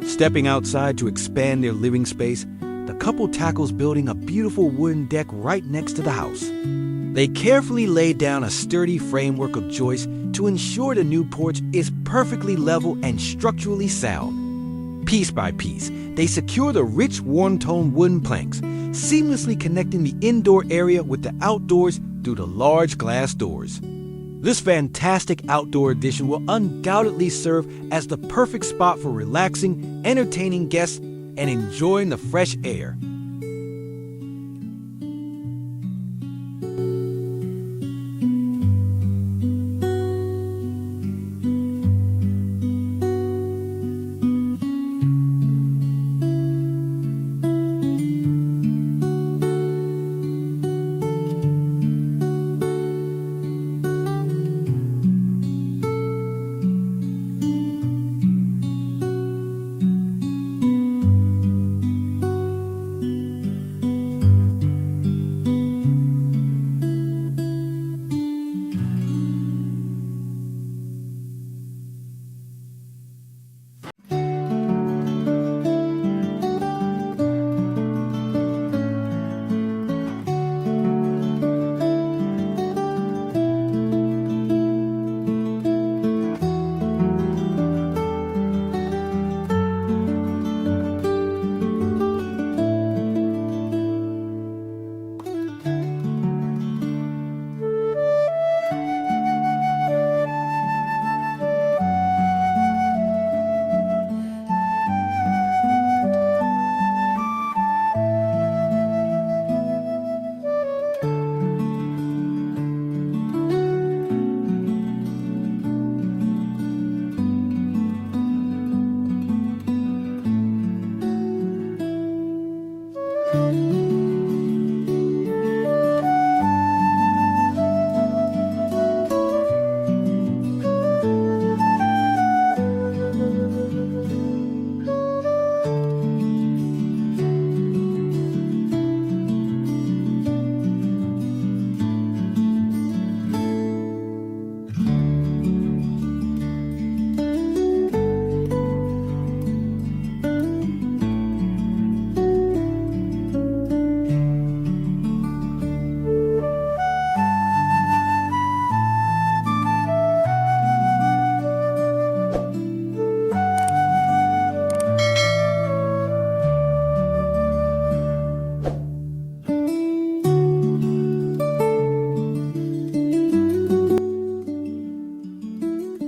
Stepping outside to expand their living space, the couple tackles building a beautiful wooden deck right next to the house. They carefully lay down a sturdy framework of joists to ensure the new porch is perfectly level and structurally sound. Piece by piece, they secure the rich, warm-toned wooden planks, seamlessly connecting the indoor area with the outdoors through the large glass doors. This fantastic outdoor addition will undoubtedly serve as the perfect spot for relaxing, entertaining guests, and enjoying the fresh air.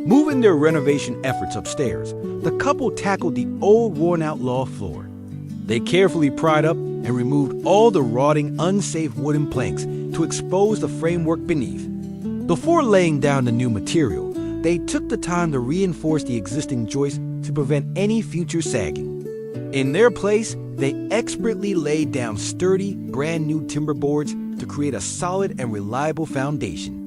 Moving their renovation efforts upstairs, the couple tackled the old worn-out loft floor. They carefully pried up and removed all the rotting, unsafe wooden planks to expose the framework beneath. Before laying down the new material, they took the time to reinforce the existing joists to prevent any future sagging. In their place, they expertly laid down sturdy, brand-new timber boards to create a solid and reliable foundation.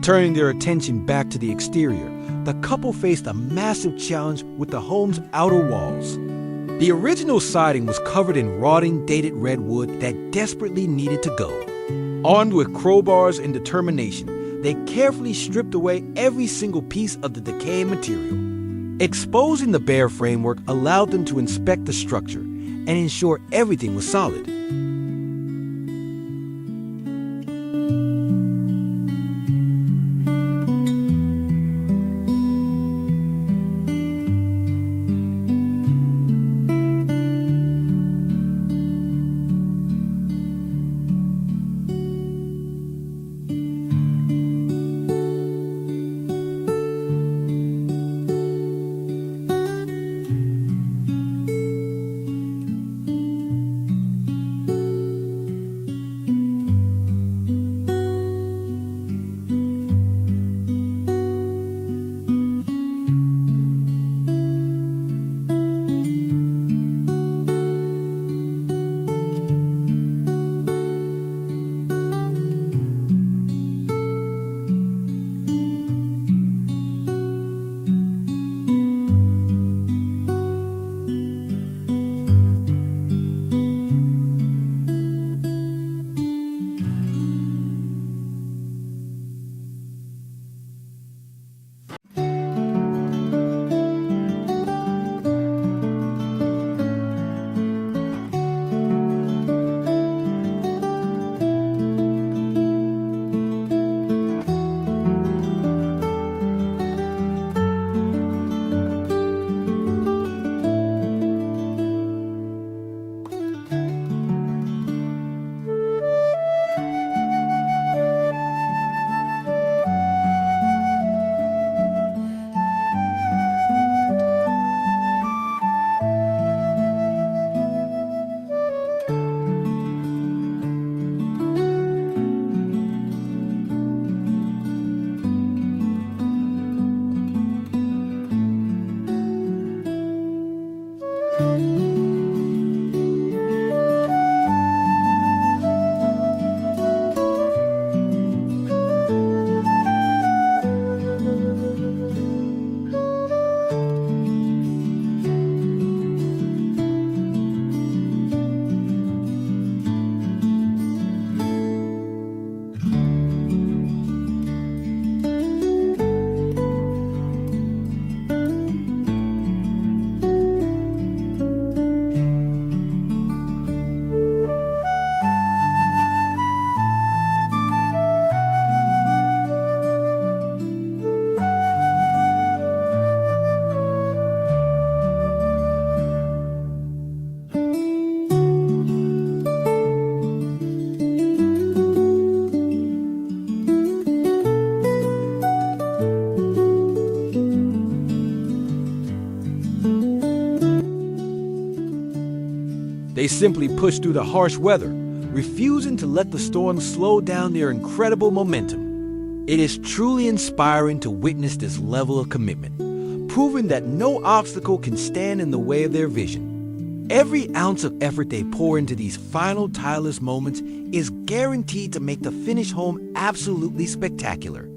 Turning their attention back to the exterior, the couple faced a massive challenge with the home's outer walls. The original siding was covered in rotting, dated red wood that desperately needed to go. Armed with crowbars and determination, they carefully stripped away every single piece of the decaying material. Exposing the bare framework allowed them to inspect the structure and ensure everything was solid. They simply pushed through the harsh weather, refusing to let the storm slow down their incredible momentum. It is truly inspiring to witness this level of commitment, proving that no obstacle can stand in the way of their vision. Every ounce of effort they pour into these final tireless moments is guaranteed to make the finished home absolutely spectacular.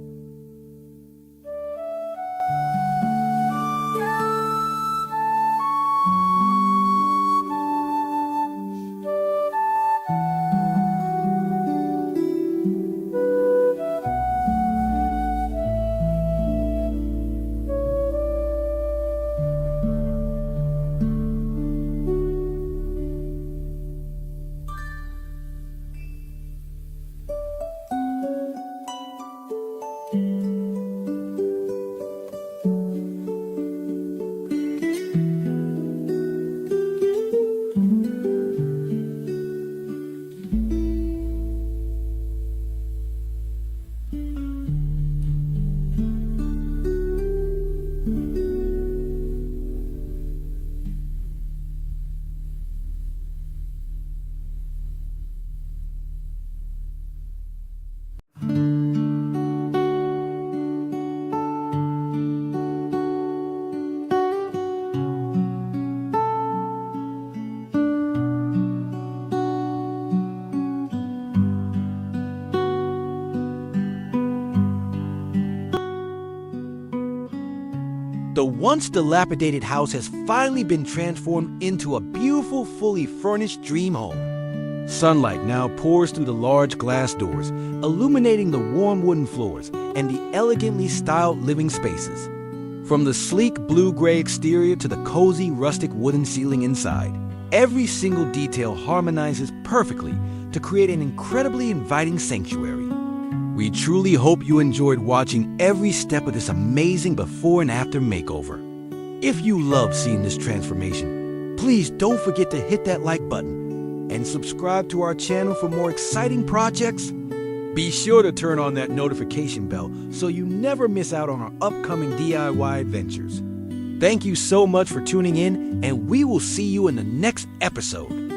The once dilapidated house has finally been transformed into a beautiful, fully furnished dream home. Sunlight now pours through the large glass doors, illuminating the warm wooden floors and the elegantly styled living spaces. From the sleek blue-gray exterior to the cozy rustic wooden ceiling inside, every single detail harmonizes perfectly to create an incredibly inviting sanctuary. We truly hope you enjoyed watching every step of this amazing before and after makeover. If you love seeing this transformation, please don't forget to hit that like button and subscribe to our channel for more exciting projects. Be sure to turn on that notification bell so you never miss out on our upcoming DIY adventures. Thank you so much for tuning in, and we will see you in the next episode.